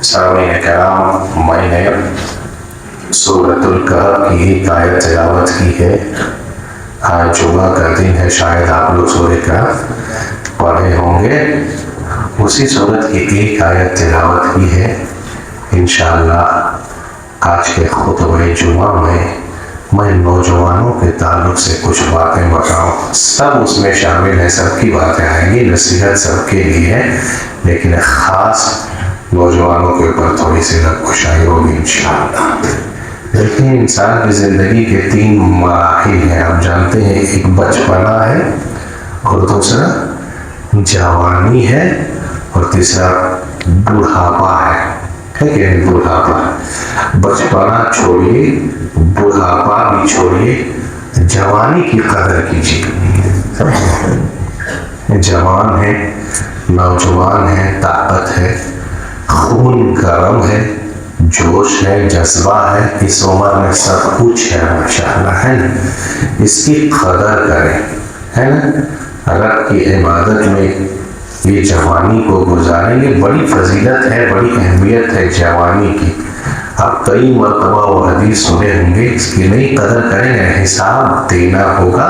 سامعین کرام، میں نے سورۃ الکہف کی ایک آیت تلاوت کی ہے۔ آج جمعہ کا دن ہے، شاید آپ لوگ سورۃ الکہف پڑھے ہوں گے۔ اسی سورت کی ایک آیت تلاوت کی ہے۔ انشاءاللہ آج کے خطبہ جمعہ میں نوجوانوں کے تعلق سے کچھ باتیں بتاؤں۔ سب اس میں شامل ہیں، سب کی باتیں آئیں گی، نصیحت سب کے لیے ہے، لیکن خاص نوجوانوں کے اوپر تھوڑی سی نقشائی ہوگی انشاءاللہ۔ دیکھیں، انسان کی زندگی کے 3 مراحل ہیں، آپ جانتے ہیں۔ ایک بچپنا ہے، اور دوسرا جوانی ہے، اور تیسرا بڑھاپا ہے کہ بڑھاپا۔ بچپنا چھوڑیے، بڑھاپا بھی چھوڑیے، جوانی کی قدر کیجیے۔ جوان ہے، نوجوان ہے، طاقت ہے، خون گرم ہے، جوش ہے، جذبہ ہے، اس عمر میں سب کچھ ہے، ماشاءاللہ، ہے نا؟ اس کی قدر کریں، ہے نا؟ رب کی عبادت میں یہ جوانی کو گزاریں گے۔ بڑی فضیلت ہے، بڑی اہمیت ہے جوانی کی۔ آپ کئی مرتبہ وہ حدیث سنے ہوں گے، اس کی نہیں قدر کریں گے، حساب دینا ہوگا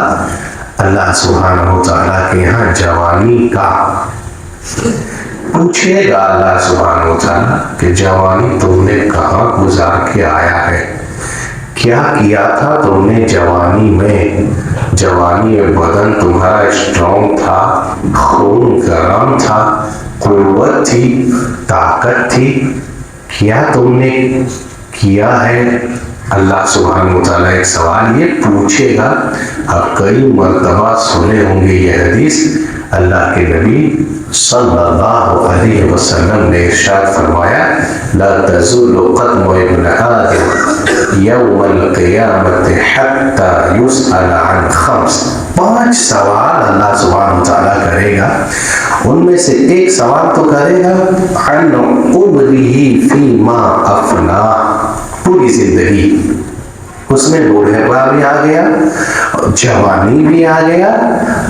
اللہ سبحانہ و تعالیٰ کے یہاں جوانی کا۔ پوچھے گا اللہ سبحانہ و تعالیٰ کہ جوانی تم نے کہاں گزار کے آیا ہے، کیا کیا تھا تم نے جوانی میں؟ جوانی میں بدن تمہارا اسٹرانگ تھا، خون گرم تھا، قوت تھی، طاقت تھی، کیا تم نے کیا ہے؟ اللہ سبحانہ و تعالیٰ ایک سوال یہ پوچھے گا۔ آپ کئی مرتبہ سنے ہوں گے یہ حدیث۔ اللہ کے نبی صلی اللہ علیہ وسلم نے ارشاد فرمایا، لا تزول قدم ابن آدم یوم القیامت حتی یسأل عن 5۔ 5 سوال اللہ سبحانہ وتعالیٰ کرے گا، ان میں سے ایک سوال تو کرے گا عن عمرہ فیما افنا، پوری زندگی، اس میں بوڑھاپا بھی آ گیا، جوانی بھی آ گیا،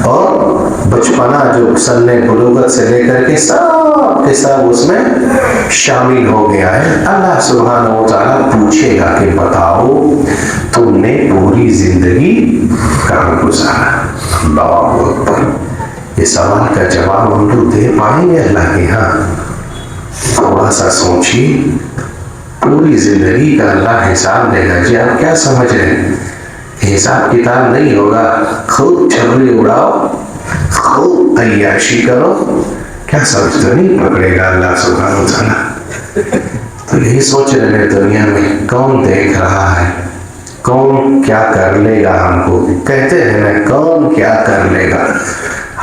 اور بچپنا جو سن بلوغت سے لے کر کے سب کے سب اس میں شامل ہو گیا ہے۔ اللہ سبحانہ و تعالیٰ پوچھے گا کہ بتاؤ تم نے پوری زندگی کہاں گزارا؟ اللہ اکبر! یہ سوال کا جواب ہم لوگ دے پائیں گے اللہ کے ہاں؟ تھوڑا سا سوچیے، پوری زندگی کا اللہ حساب لے گا۔ جی آپ کیا سمجھ رہے ہیں؟ حساب کتاب نہیں ہوگا، خود چھبری اڑاؤ، خود عیاشی کرو، کیا سمجھتے نہیں پکڑے گا اللہ سبحانہ وتعالیٰ۔ تو یہی سوچ رہے ہیں دنیا میں کون دیکھ رہا ہے، کون کیا کر لے گا ہم کو؟ کہتے ہیں نا کون کیا کر لے گا؟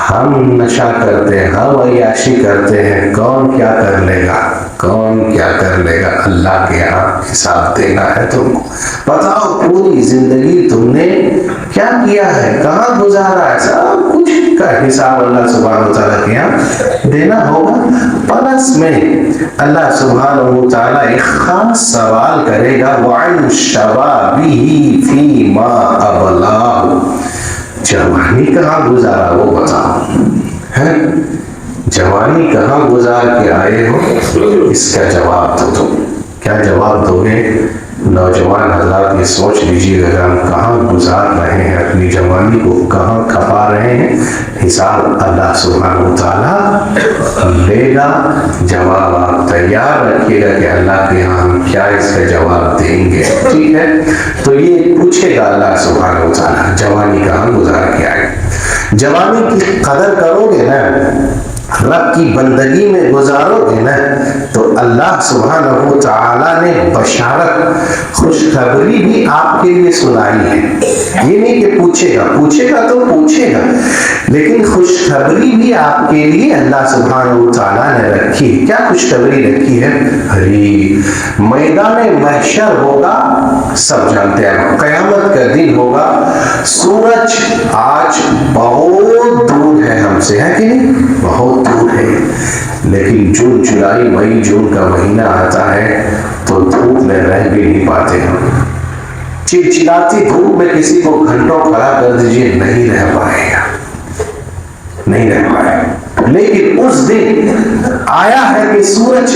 ہم نشہ کرتے ہیں، ہم عیاشی کرتے ہیں، کون کیا کر لے گا؟ کون کیا کر لے گا؟ اللہ کے یہاں حساب دینا ہے تم کو۔ بتاؤ پوری زندگی تم نے کیا کیا ہے، کہاں گزارا ہے؟ سب کچھ کا حساب اللہ سبحانہ وتعالیٰ کے یہاں دینا ہوگا۔ پلس میں اللہ سبحانہ وتعالیٰ ایک خاص سوال کرے گا، وَعَنْ شَبَابِهِ فِيمَا أَبْلَاهُ، جوانی کہاں گزارا وہ بتاؤ، ہے؟ جوانی کہاں گزار کے آئے ہو، اس کا جواب دو تم۔ کیا جواب دو گے؟ نوجوان حضرات یہ سوچ لیجیے گا، ہم کہاں گزار رہے ہیں اپنی جوانی کو، کہاں کھپا رہے ہیں؟ حساب اللہ سبحانہ وتعالیٰ لے گا۔ جواب آپ تیار رکھیے گا کہ اللہ کے یہاں ہم کیا اس کا جواب دیں گے، ٹھیک ہے؟ تو یہ پوچھے گا اللہ سبحانہ وتعالیٰ جوانی کہاں گزار کے آئے۔ جوانی کی قدر کرو گے نا، رب کی بندگی میں گزارو گے نا، تو اللہ سبحانہ و تعالیٰ نے بشارت، خوشخبری بھی آپ کے لیے سنائی ہے۔ یہ نہیں کہ پوچھے گا تو پوچھے گا، لیکن خوشخبری بھی آپ کے لیے اللہ سبحانہ و تعالیٰ نے رکھی ہے۔ کیا خوشخبری رکھی ہے؟ ارے میدان محشر ہوگا، سب جانتے ہیں، قیامت کا دن ہوگا، سورج آج بہت دور ہے ہم سے، ہے کہ نہیں؟ بہت دور ہے، لیکن جون جولائی مئی جون کا مہینہ آتا ہے تو دھوپ میں رہ بھی نہیں پاتے ہم۔ چلچلاتی دھوپ میں کسی کو گھنٹوں کھڑا کر دیجئے، نہیں رہ پائے گا، نہیں رہ پائے گا۔ لیکن اس دن آیا ہے کہ سورج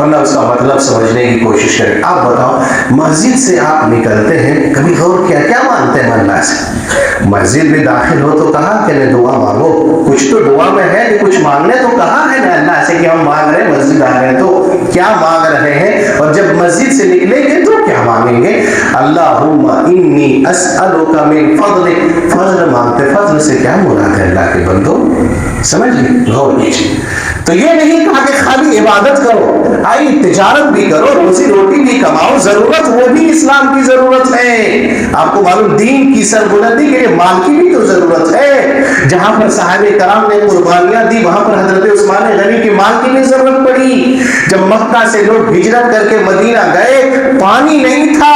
ورنہ اس کا مطلب سمجھنے کی کوشش کریں. آپ بتاؤ, مسجد سے آپ نکلتے ہیں, کبھی غور کیا کیا مانگتے ہیں اللہ سے؟ مسجد میں داخل ہو تو کہا کہ نہیں دعا مانگو, کچھ تو دعا میں ہے, کچھ مانگنے تو کہا ہے نا اللہ سے کہ ہم مانگ رہے ہیں, مسجد آ رہے ہیں تو کیا مانگ رہے ہیں, اور جب مسجد سے نکلیں گے تو کیا مانگیں گے؟ اللہم انی اسألک من فضلک. فضل مانگتے, فضل سے کیا مراد ہے اللہ کے بندو؟ سمجھ لیں, غور کیجیے. تو یہ نہیں کہا کہ خالی عبادت کرو, آئی تجارت بھی کرو, روزی روٹی بھی کماؤ, ضرورت وہ بھی اسلام کی ضرورت ہے. آپ کو معلوم دین کی سربلندی کے لیے مال کی بھی تو ضرورت ہے. جہاں پر صحابہ کرام نے قربانیاں دی, وہاں پر حضرت عثمان غنی کے مال کی بھی ضرورت پڑی. جب مکہ سے لوگ ہجرت کر کے مدینہ گئے, پانی نہیں تھا,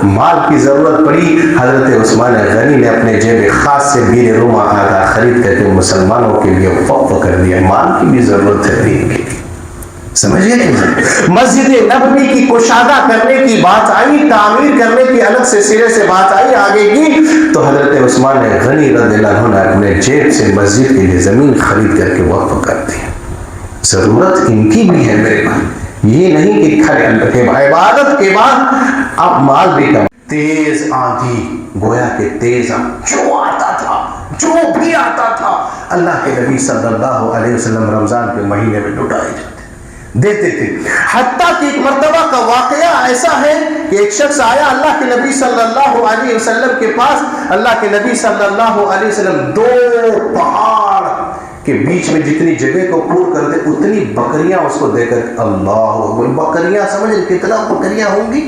مال کی ضرورت پڑی. حضرت عثمان غنی نے اپنے جیب خاص سے بیر روما آدھا خرید کر کے مسلمانوں کے لیے وقف کر دیا. مال کی بھی ضرورت ہے دین کی. سمجھے کہ مسجد نبوی کی کشادہ کرنے کی بات آئی, تعمیر کرنے کی الگ سے سرے سے بات آئی آگے کی, تو حضرت عثمان غنی رضی اللہ عنہ نے اپنے جیب سے مسجد کے لیے زمین خرید کر کے وقف کر دی. ضرورت ان کی بھی ہے میرے بھائی, یہ نہیں کہ کھڑے اللہ کے عبادت کے بعد آپ مال بھی کم. تیز آندھی, گویا کہ تیز جو آتا تھا, جو بھی آتا تھا, اللہ کے نبی صلی اللہ علیہ وسلم رمضان کے مہینے میں لٹائے جاتے دیتے تھے. حتیٰ کہ ایک مرتبہ کا واقعہ ایسا ہے کہ ایک شخص آیا اللہ کے نبی صلی اللہ علیہ وسلم کے پاس. اللہ کے نبی صلی اللہ علیہ وسلم دو پہاڑ کے بیچ میں جتنی جگہ کو پور کر دے اتنی بکریاں اس کو دے کر, اللہ بکریاں, سمجھ کتنا بکریاں ہوں گی.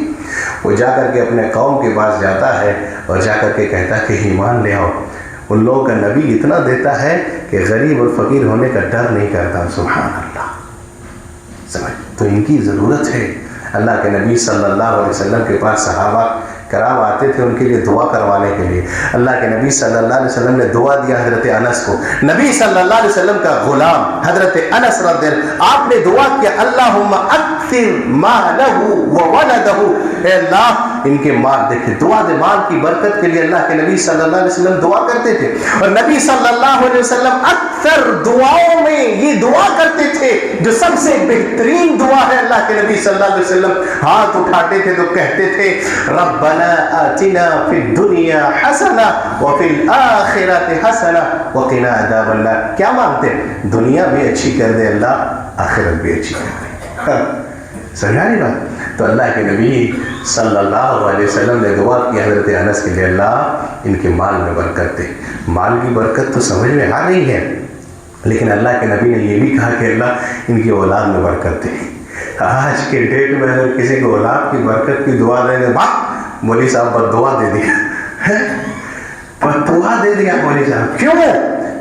وہ جا کر کے اپنے قوم کے پاس جاتا ہے اور جا کر کے کہتا ہے کہ ایمان لے آؤ. ان لوگوں کا نبی اتنا دیتا ہے کہ غریب اور فقیر ہونے کا ڈر نہیں کرتا. سبحان اللہ. سمجھ, تو ان کی ضرورت ہے. اللہ کے نبی صلی اللہ علیہ وسلم کے پاس صحابہ کرام آتے تھے ان کے لیے دعا کروانے کے لیے. اللہ کے نبی صلی اللہ علیہ وسلم نے دعا دیا حضرت انس کو. نبی صلی اللہ علیہ وسلم کا غلام حضرت انس رضی اللہ, آپ نے دعا کیا اللہم اکثر مالہ وولدہ, اے اللہ ان کے مال, دیکھیں دعا دے, مال کی برکت کے لیے اللہ کے نبی صلی اللہ علیہ وسلم دعا کرتے تھے. اور نبی صلی اللہ علیہ وسلم اکثر دعاؤں میں یہ دعا کرتے تھے جو سب سے بہترین دعا ہے. اللہ کے نبی صلی اللہ علیہ وسلم ہاتھ اٹھاتے تھے تو کہتے تھے ربنا آتنا فی الدنیا حسنہ وفی الآخرۃ حسنہ وقنا عذاب النار. کیا مانگتے ہیں؟ دنیا بھی اچھی کر دے اللہ, آخرت بھی اچھی کر دے. سمجھا نہیں بات؟ تو اللہ کے نبی صلی اللہ علیہ وسلم نے دعا کی حضرت انس کے لیے, اللہ ان کے مال میں برکت دے. مال کی برکت تو سمجھ میں آ رہی ہے, لیکن اللہ کے نبی نے یہ بھی کہا کہ اللہ ان کی اولاد میں برکت دے. آج کے ڈیٹ میں اگر کسی کو اولاد کی برکت کی دعا دے دے, مولوی صاحب بد دعا دے دیا, بد دعا دے دیا مولوی صاحب. کیوں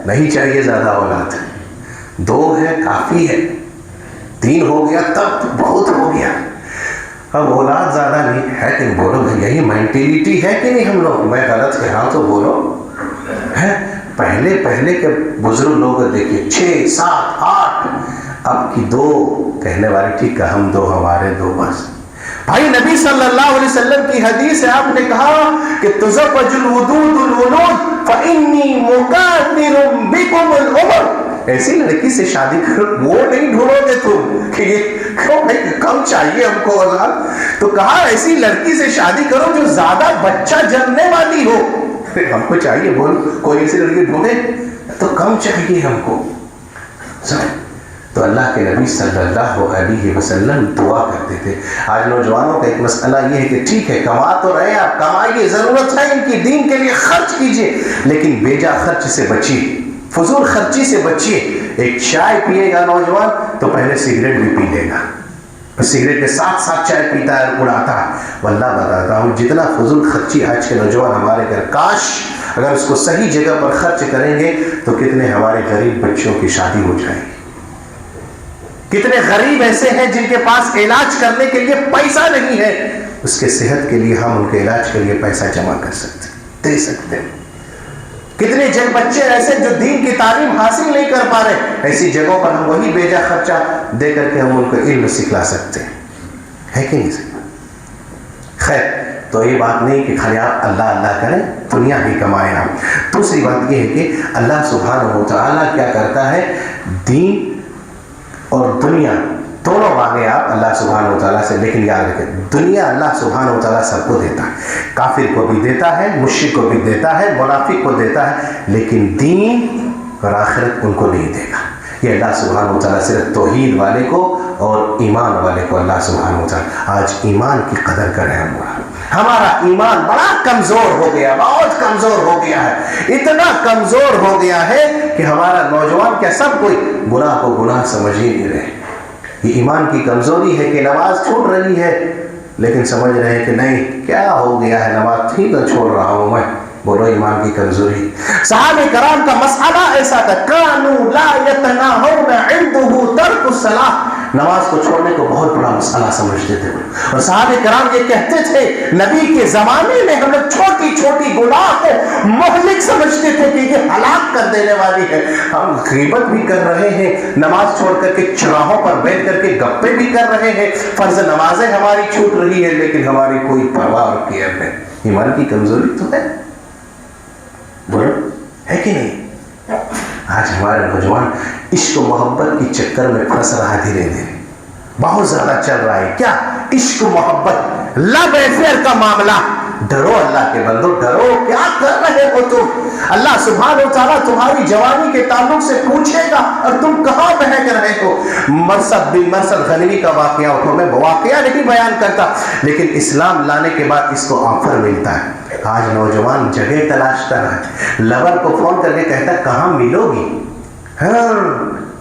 نہیں چاہیے زیادہ اولاد, 2 ہے کافی ہے, 3 ہو گیا تب بہت ہو گیا, اب اولاد زیادہ نہیں ہے. کہ بولو بھائی یہی مینٹیلیٹی ہے کہ نہیں ہم لوگ؟ میں غلط کہا تو بولو. ہے پہلے کے بزرگ لوگ دیکھیے 6 7 8, اب کی 2 کہنے والے, ٹھیک ہے ہم 2 ہمارے 2 بس. بھائی نبی صلی اللہ علیہ وسلم کی حدیث ہے, آپ نے کہا کہ تزوج الودود الولود فانی مکاثر بکم العمر. ایسی لڑکی سے شادی کرو, وہ نہیں ڈھونڈو گے تم کہ یہ کم چاہیے ہم کو اولاد, تو کہا ایسی لڑکی سے شادی کرو جو زیادہ بچہ جننے والی ہو. ہم کو چاہیے, بول کوئی ایسی لڑکی ڈھونڈے تو کم چاہیے ہم کو. تو اللہ کے نبی صلی اللہ علیہ وسلم دعا کرتے تھے. آج نوجوانوں کا ایک مسئلہ یہ ہے کہ ٹھیک ہے کما تو رہے ہیں, آپ کمائیے, ضرورت ہے ان کی, دین کے لیے خرچ کیجئے, لیکن بیجا خرچ سے بچیے, فضول خرچی سے بچیے. ایک چائے پیے گا نوجوان تو پہلے سگریٹ بھی پی لے گا, سگریٹ کے ساتھ ساتھ چائے پیتا ہے, اڑاتا ہے. واللہ بتاتا ہوں جتنا فضول خرچی آج کے نوجوان ہمارے گھر, کاش اگر اس کو صحیح جگہ پر خرچ کریں گے تو کتنے ہمارے غریب بچوں کی شادی ہو جائے گی. کتنے غریب ایسے ہیں جن کے پاس علاج کرنے کے لیے پیسہ نہیں ہے, اس کے صحت کے لیے ہم ان کے علاج کے لیے پیسہ جمع کر سکتے, دے سکتے ہیں. کتنے بچے ایسے جو دین کی تعلیم حاصل نہیں کر پا رہے, ایسی جگہوں پر ہم وہی بیجا خرچہ دے کر کے ہم ان کو علم سکھلا سکتے ہیں, ہے کہ نہیں سکھلا؟ خیر, تو یہ بات نہیں کہ خالی آپ اللہ اللہ کریں, دنیا بھی کمائیں آپ. دوسری بات یہ ہے کہ اللہ سبحانہ و تعالیٰ کیا کرتا ہے, دین اور دنیا دونوں مانگے آپ اللہ سبحانہ و تعالیٰ سے، لیکن یاد رکھیں دنیا اللہ سبحانہ و تعالیٰ سب کو دیتا ہے، کافر کو بھی دیتا ہے، مشرک کو بھی دیتا ہے، منافق کو دیتا ہے، لیکن دین اور آخرت ان کو نہیں دے گا۔ یہ اللہ سبحانہ و تعالیٰ صرف توحید والے کو اور ایمان والے کو اللہ سبحانہ و تعالیٰ۔ آج ایمان کی قدر کریں ہمارا ایمان بڑا کمزور ہو گیا، بہت کمزور ہو گیا ہے، اتنا کمزور ہو گیا ہے کہ ہمارا نوجوان کیا سب کوئی گناہ کو گناہ سمجھ ہی نہیں رہے۔ یہ ایمان کی کمزوری ہے کہ نماز چھوٹ رہی ہے لیکن سمجھ رہے ہیں کہ نہیں کیا ہو گیا ہے، نماز ٹھیک ہے چھوڑ رہا ہوں میں۔ بولو ایمان کی کمزوری۔ صحابہ کرام کا مسئلہ ایسا تھا، کانوا لا یتناہون عنده ترک الصلاۃ، نماز کو چھوڑنے کو بہت بڑا مسئلہ سمجھتے تھے، اور صحابہ کرام یہ کہتے تھے نبی کے زمانے میں ہم لوگ چھوٹی چھوٹی گناہ کو مہلک سمجھتے تھے کہ یہ ہلاک کر دینے والی ہے، ہم غیبت بھی کر رہے ہیں، نماز چھوڑ کر کے چراہوں پر بیٹھ کر کے گپے بھی کر رہے ہیں، فرض نمازیں ہماری چھوٹ رہی ہے لیکن ہماری کوئی پرواہ اور کیئر نہیں۔ ایمان کی کمزوری تو ہے، بولو ہے کہ نہیں؟ آج ہمارے نوجوان عشق و محبت کی چکر میں پھنس رہا ہے، دھیرے دھیرے بہت زیادہ چل رہا ہے۔ کیا عشق و محبت، لو افیئر کا معاملہ۔ ڈرو اللہ کے بندو، ڈرو، کیا کر رہے ہو تم؟ اللہ سبحانہ و تعالیٰ تمہاری جوانی کے تعلق سے پوچھے گا اور تم کہاں بہک رہے ہو۔ مرثد بن مرثد غنوی کا واقعہ اٹھو، میں واقعہ نہیں بیان کرتا لیکن اسلام لانے کے بعد اس کو آفر ملتا ہے۔ آج نوجوان جگہ تلاش کر رہا ہے، لور کو فون کر کے کہتا ہے کہاں ملو گی؟ ہاں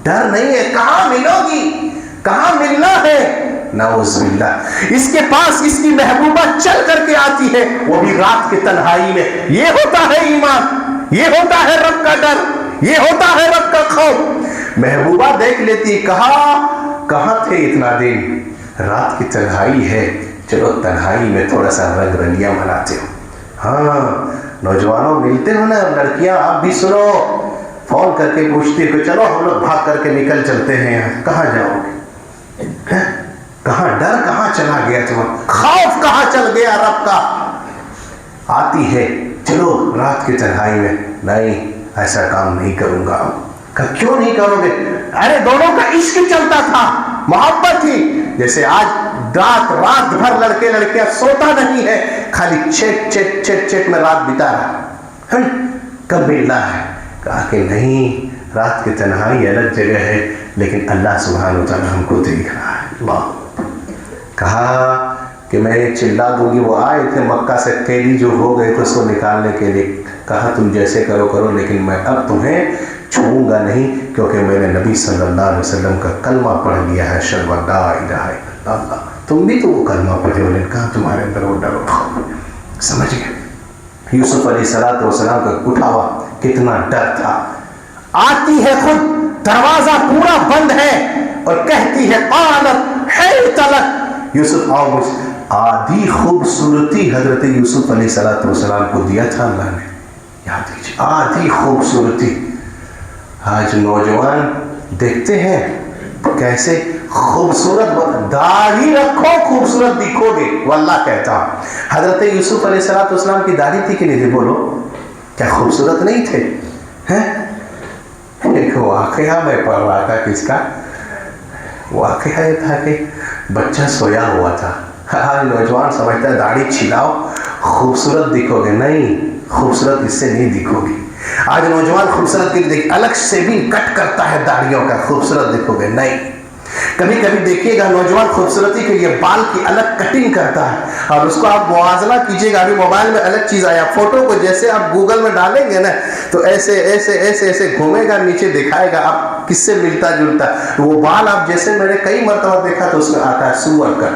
ڈر نہیں ہے، کہاں ملو گی، کہاں ملنا ہے؟ نعوذ باللہ، اس کے پاس اس کی محبوبہ چل کر کے آتی ہے، وہ بھی رات کی تنہائی میں۔ یہ ہوتا ہے ایمان، یہ ہوتا ہے رب کا ڈر، یہ ہوتا ہے رب کا خوف۔ محبوبہ دیکھ لیتی، کہاں تھے اتنا دن؟ رات کی تنہائی ہے، چلو تنہائی میں تھوڑا سا رنگ رلیاں مناتے ہو۔ ہاں نوجوانوں ملتے ہو نا لڑکیاں، آپ بھی سنو، فون کر کے پوچھتی ہے کہ چلو ہم لوگ بھاگ کر کے نکل چلتے ہیں، کہاں جاؤ گے؟ کہاں ڈر کہاں چلا گیا تمہارا؟ خوف کہاں چل گیا رب کا؟ آتی ہے چلو رات کی تنہائی میں، نہیں ایسا کام نہیں کروں گا۔ کیوں نہیں کرو گے؟ ارے دونوں کا عشق چلتا تھا، محبت تھی، جیسے آج رات بھر لڑکے لڑکیاں سوتا نہیں ہے، خالی چیٹ میں رات بتا رہا، کب ملنا ہے؟ کہا کہ نہیں، رات کی تنہائی الگ جگہ ہے لیکن اللہ سبحانہ وتعالی ہم کو دیکھ رہا ہے۔ اللہ کہا کہ میں چلا دوں گی، وہ آئے تھے مکہ سے قیدی جو ہو گئے تھے اس کو نکالنے کے لیے، کہا تم جیسے کرو لیکن میں اب تمہیں چھوؤں گا نہیں، کیونکہ میں نے نبی صلی اللہ علیہ وسلم کا کلمہ پڑھ لیا ہے، اشہد ان لا الہ الا اللہ۔ تم بھی تو وہ کلمہ پڑھے ہو، کہا تمہارے اندر وہ ڈر ہو۔ سمجھ گئے؟ یوسف علیہ السلام کا اٹھا ہوا کتنا ڈر تھا۔ آتی ہے خود، دروازہ پورا بند ہے اور کہتی ہے قالت حیت لک، یوسف آؤ مجھ۔ آدھی خوبصورتی حضرت یوسف علیہ السلام کو دیا تھا اللہ نے، یاد کیجیے، آدھی خوبصورتی۔ آج نوجوان دیکھتے ہیں کیسے خوبصورت، داڑھی رکھو خوبصورت دکھو گے، واللہ کہتا حضرت یوسف علیہ السلام کی داڑھی تھی کہ نہیں تھی؟ بولو کیا خوبصورت نہیں تھے؟ ایک واقعہ میں پڑھ رہا تھا، کس کا واقعہ یہ تھا کہ بچہ سویا ہوا تھا، آج نوجوان سمجھتا ہے داڑھی چھلاؤ خوبصورت دکھو گے، نہیں خوبصورت اس سے نہیں دکھو گی۔ آج نوجوان خوبصورت کے لیے الگ شیونگ کٹ کرتا ہے داڑھیوں کا، خوبصورت دکھو گے، نہیں۔ کبھی کبھی دیکھیے گا نوجوان خوبصورتی کے لیے بال کی الگ کٹنگ کرتا ہے، اور اس کو آپ موازنہ کیجیے گا، ابھی موبائل میں الگ چیز آیا، فوٹو کو جیسے آپ گوگل میں ڈالیں گے نا تو ایسے ایسے ایسے ایسے گھومے گا، نیچے دکھائے گا آپ کس سے ملتا جلتا، وہ بال آپ جیسے میں نے کئی مرتبہ دیکھا تو اس میں آتا ہے سور کٹ،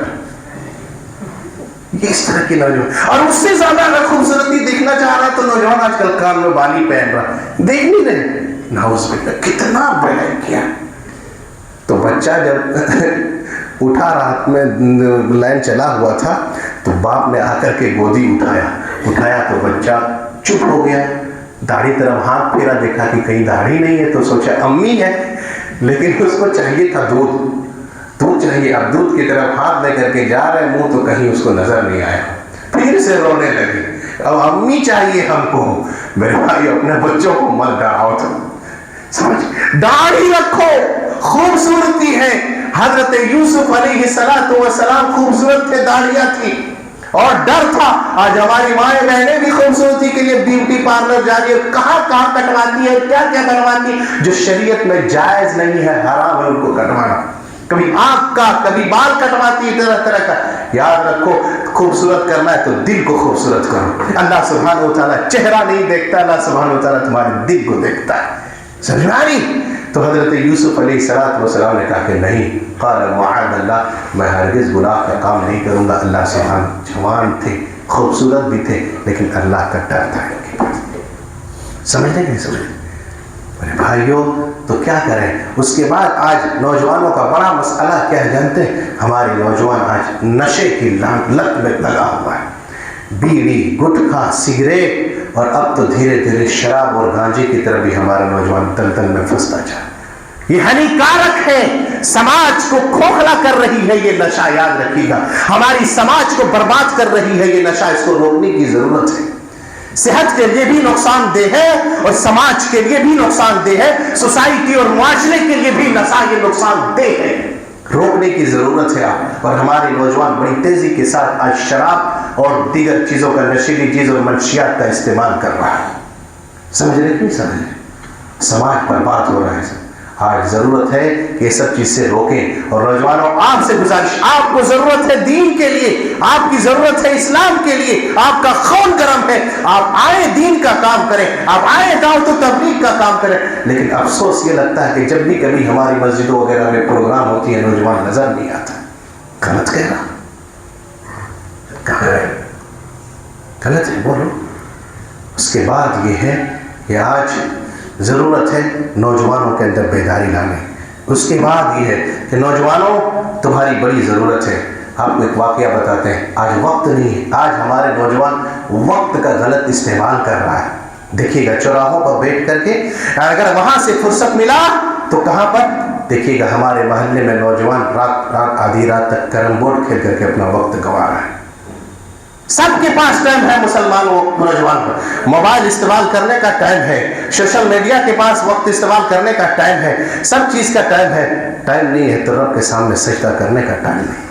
یہ اس طرح کی نوجوان۔ اور اس سے زیادہ اگر خوبصورتی دیکھنا چاہ رہا ہے تو نوجوان آج کل کان میں بالی پہن رہا، دیکھ نہیں رہے، نعوذ باللہ، کتنا بڑا کیا۔ تو بچہ جب اٹھا، رات میں لائن چلا ہوا تھا تو باپ نے آ کر کے گودی اٹھایا تو بچہ چپ ہو گیا، داڑھی طرف ہاتھ پھیرا، دیکھا کہ کہیں داڑھی نہیں ہے تو سوچا امی ہے، لیکن اس کو چاہیے تھا دودھ چاہیے، اب دودھ کی طرف ہاتھ لے کر کے جا رہے منہ تو کہیں اس کو نظر نہیں آیا، پھر سے رونے لگی، اب امی چاہیے ہم کو۔ میرے بھائی اپنے بچوں کو مت ڈراؤ، تو سمجھ، داڑھی رکھو خوبصورتی ہے، حضرت یوسف علیہ السلام خوبصورت تھے، داڑیاں تھی اور ڈر تھا۔ آج ہماری مائیں بہنیں بھی خوبصورتی کے لیے بیوٹی پارلر جا رہی ہے، کہاں کہاں کٹواتی ہے، کیا کیا بنواتی ہے جو شریعت میں جائز نہیں ہے، حرام ہے ان کو کٹوانا۔ کبھی آنکھ کا، کبھی بال کٹواتی ہے، طرح طرح کا۔ یاد رکھو، خوبصورت کرنا ہے تو دل کو خوبصورت کرو۔ اللہ سبحانہ و تعالیٰ چہرہ نہیں دیکھتا، اللہ سبحانہ و تعالیٰ تمہارے دل کو دیکھتا ہے۔ سمجھ میں آ رہی؟ تو حضرت یوسف علیہ السلام نے کہا کہ نہیں، قال معاذ اللہ، میں ہرگز گناہ کا کام نہیں کروں گا۔ اللہ سبحانہ، جوان تھے، خوبصورت بھی تھے، لیکن اللہ کا ڈر تھا ان کے پاس۔ سمجھتے کہ نہیں سمجھتے؟ میرے بھائیوں، تو کیا کریں؟ اس کے بعد آج نوجوانوں کا بڑا مسئلہ کیا ہے جانتے ہیں؟ ہمارے نوجوان آج نشے کی لت میں لگا ہوا ہے، بیڑی، گٹکھا، سگریٹ، اور اب تو دھیرے دھیرے شراب اور گانجے کی طرف بھی ہمارا نوجوان دلدل میں پھنستا جا رہا ہے۔ یہ ہانیکارک ہے، سماج کو کھوکھلا کر رہی ہے یہ نشہ، یاد رکھیے گا، ہماری سماج کو برباد کر رہی ہے یہ نشہ، اس کو روکنے کی ضرورت ہے۔ صحت کے لیے بھی نقصان دہ ہے اور سماج کے لیے بھی نقصان دہ ہے، سوسائٹی اور معاشرے کے لیے بھی نشہ یہ نقصان دہ ہے، روکنے کی ضرورت ہے۔ اور ہمارے نوجوان بڑی تیزی کے ساتھ آج شراب اور دیگر چیزوں کا، نشیلی چیزوں اور منشیات کا استعمال کر رہا ہے۔ سمجھ رہے کہ نہیں سمجھ رہے؟ سماج برباد ہو رہا ہے۔ آج ضرورت ہے کہ یہ سب چیز سے روکیں۔ اور نوجوانوں، آپ سے گزارش، آپ کو ضرورت ہے دین کے لیے، آپ کی ضرورت ہے اسلام کے لیے، آپ کا خون گرم ہے، آپ آئیں دین کا کام کریں، آپ آئیں دعوت و تبلیغ کا کام کریں۔ لیکن افسوس یہ لگتا ہے کہ جب بھی کبھی ہماری مسجدوں وغیرہ میں پروگرام ہوتی ہے، نوجوان نظر نہیں آتا۔ غلط کہہ رہا، کہاں ہے؟ غلط ہے، بولو۔ اس کے بعد یہ ہے کہ آج ضرورت ہے نوجوانوں کے اندر بیداری لانے۔ اس کے بعد یہ ہے کہ نوجوانوں، تمہاری بڑی ضرورت ہے۔ آپ کو ایک واقعہ بتاتے ہیں۔ آج وقت نہیں ہے، آج ہمارے نوجوان وقت کا غلط استعمال کر رہا ہے۔ دیکھیے گا چوراہوں پر بیٹھ کر کے، اگر وہاں سے فرصت ملا تو کہاں پر؟ دیکھیے گا ہمارے محلے میں نوجوان رات آدھی رات تک کیرم بورڈ کھیل کر کے اپنا وقت گنوا رہا ہے۔ سب کے پاس ٹائم ہے، مسلمانوں نوجوان کو موبائل استعمال کرنے کا ٹائم ہے، سوشل میڈیا کے پاس وقت استعمال کرنے کا ٹائم ہے، سب چیز کا ٹائم ہے۔ ٹائم نہیں ہے تو رب کے سامنے سجدہ کرنے کا ٹائم نہیں۔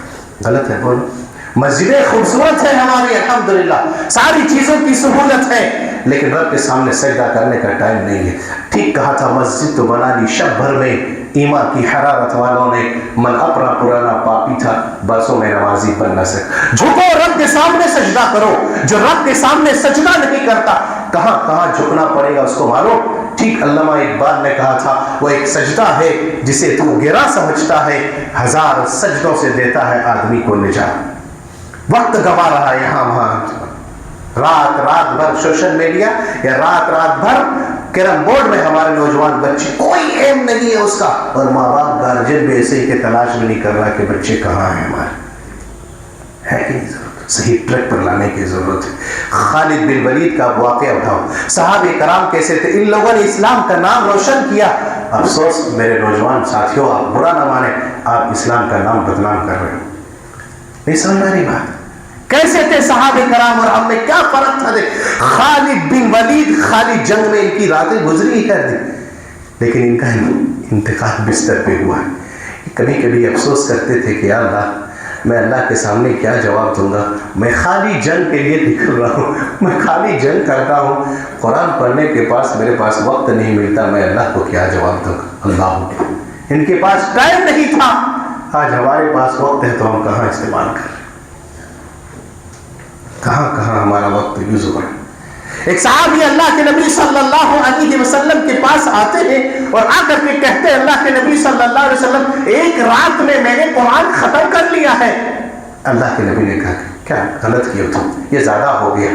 غلط ہے، بولو۔ مسجدیں خوبصورت ہیں ہماری، الحمدللہ، ساری چیزوں کی سہولت ہے، لیکن رب کے سامنے سجدہ کرنے کا ٹائم نہیں ہے۔ ٹھیک کہا تھا، مسجد تو بنا لی شب بھر میں، ایمان کی حرارت والوں نے، من اپنا پرانا پاپی تھا، برسوں میں نمازی بن نہ سکتا۔ جھکو، رب کے سامنے سجدہ کرو۔ جو رب کے سامنے سجدہ نہیں کرتا، کہاں کہاں جھکنا پڑے گا اس کو معلوم۔ ٹھیک علامہ اقبال نے کہا تھا، وہ ایک سجدہ ہے جسے تو گرا سمجھتا ہے، ہزار سجدوں سے دیتا ہے آدمی کو نجات۔ وقت گوا رہا ہے یہاں وہاں، رات بھر سوشل میڈیا یا رات بھر کیرم بورڈ میں ہمارے نوجوان بچے، کوئی ایم نہیں ہے اس کا، اور ماں باپ گارجن بھی ایسے ہی کہ تلاش بھی نہیں کر رہا کہ بچے کہاں ہیں ہمارے، ہے کہ نہیں؟ ضرورت صحیح ٹریک پر لانے کی ضرورت ہے۔ خالد بن ولید کا واقعہ اٹھاؤ، صحابہ کرام کیسے تھے، ان لوگوں نے اسلام کا نام روشن کیا۔ افسوس میرے نوجوان ساتھیوں، آپ برا نہ مانیں، آپ اسلام کا نام بدنام کر رہے ہو۔ نہیں سمجھ رہی بات؟ کیسے تھے صحابہ کرام اور ہم میں کیا فرق تھا؟ خالد بن ولید، خالی جنگ میں ان کی راتیں گزری ہے، لیکن ان کا انتقال بستر پہ ہوا ہے۔ کبھی کبھی افسوس کرتے تھے کہ یا اللہ، میں اللہ کے سامنے کیا جواب دوں گا؟ میں خالی جنگ کے لیے نکل رہا ہوں، میں خالی جنگ کرتا ہوں، قرآن پڑھنے کے پاس میرے پاس وقت نہیں ملتا، میں اللہ کو کیا جواب دوں گا؟ اللہ، ان کے پاس ٹائم نہیں تھا، آج ہمارے پاس وقت ہے تو ہم کہاں استعمال کر رہے ہیں؟ کہاں ہمارا وقت یوز ہو رہا ہے۔ ایک صحابی اللہ کے نبی صلی اللہ علیہ وسلم کے پاس آتے ہیں اور آ کر کے کہتے ہیں، اللہ کے نبی صلی اللہ علیہ وسلم، ایک رات میں میں نے قرآن ختم کر لیا ہے۔ اللہ کے نبی نے کہا، کیا غلط کیا تم، یہ زیادہ ہو گیا،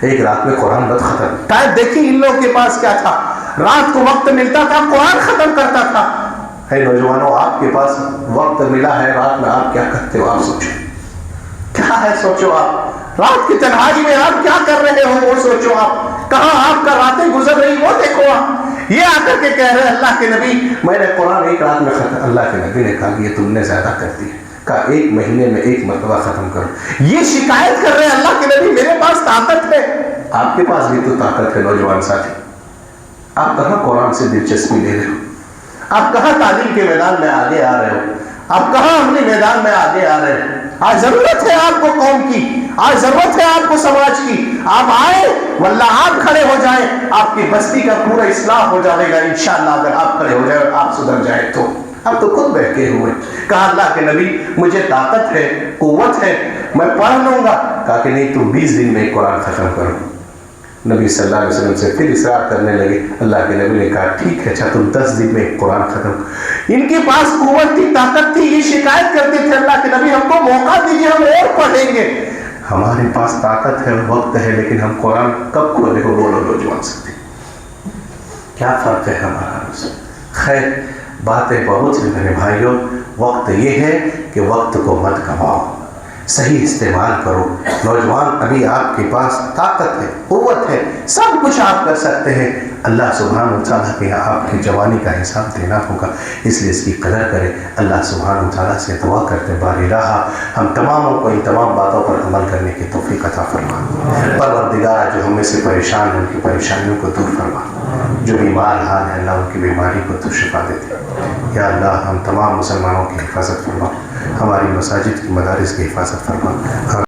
ایک رات میں قرآن مت ختم۔ ٹائم دیکھیے ان لوگوں کے پاس کیا تھا، رات کو وقت ملتا تھا، قرآن ختم کرتا تھا۔ ہے نوجوانوں، آپ کے پاس وقت ملا ہے رات میں، آپ کیا کرتے ہو؟ آپ سوچو کیا ہے، سوچو آپ رات کی تنہائی میں آپ کیا کر رہے ہو، وہ سوچو آپ، کہاں آپ کا راتیں گزر رہی، وہ دیکھو آپ۔ یہ آ کر کے کہہ رہے اللہ کے نبی، میں نے قرآن ایک رات میں ختم۔ اللہ کے نبی نے کہا کہ یہ تم نے زیادہ کر دی، کہا ایک مہینے میں ایک مرتبہ ختم کرو۔ یہ شکایت کر رہے ہیں اللہ کے نبی، میرے پاس طاقت ہے۔ آپ کے پاس بھی تو طاقت ہے نوجوان ساتھی، آپ کہاں قرآن سے دلچسپی لے رہے ہو؟ آپ کہاں تعلیم کے میدان میں آگے آ رہے ہو؟ آپ کہاں اپنے میدان میں آگے آ رہے ہیں؟ آج ضرورت ہے آپ کو قوم کی، آج ضرورت ہے آپ کو سماج کی. آپ آئے واللہ آپ کھڑے ہو جائیں، آپ کی بستی کا پورا اصلاح ہو جائے گا انشاءاللہ. اگر آپ کھڑے ہو جائیں اور آپ سدھر جائیں تو. اب تو خود بہکے ہوئے. کہا اللہ کے نبی مجھے طاقت ہے، قوت ہے، میں پڑھ لوں گا. کہا کہ نہیں، تم 20 دن میں قرآن ختم کرو. نبی صلی اللہ علیہ وسلم سے پھر اصرار کرنے لگے. اللہ کے نبی نے کہا ٹھیک ہے، اچھا تم 10 دن میں قرآن ختم. ان کے پاس قوت تھی، طاقت تھی، یہ شکایت کرتے تھے اللہ کے نبی ہم کو موقع دیجیے، ہم اور پڑھیں گے. ہمارے پاس طاقت ہے، وقت ہے، لیکن ہم قرآن کب کھولے کو بولو نوجوان سکتے. کیا فرق ہے ہمارا اس میں؟ خیر باتیں بہت سی میرے بھائیوں. وقت یہ ہے کہ وقت کو مت گواؤ، صحیح استعمال کرو. نوجوان ابھی آپ کے پاس طاقت ہے، قوت ہے، سب کچھ آپ کر سکتے ہیں. اللہ سبحانہ وتعالیٰ کے یہاں آپ کی جوانی کا حساب دینا ہوگا، اس لیے اس کی قدر کریں. اللہ سبحانہ وتعالیٰ سے دعا کرتے باری رہا ہم تماموں کو ان تمام باتوں پر عمل کرنے کی توفیق عطا فرما. پروردگار جو ہم میں سے پریشان ہیں ان کی پریشانیوں کو دور فرما، جو بیمار حال ہے اللہ ان کی بیماری کو تو شفا دیتے. یا اللہ ہم تمام مسلمانوں کی حفاظت فرما، ہماری مساجد کی مدارس کی حفاظت فرما.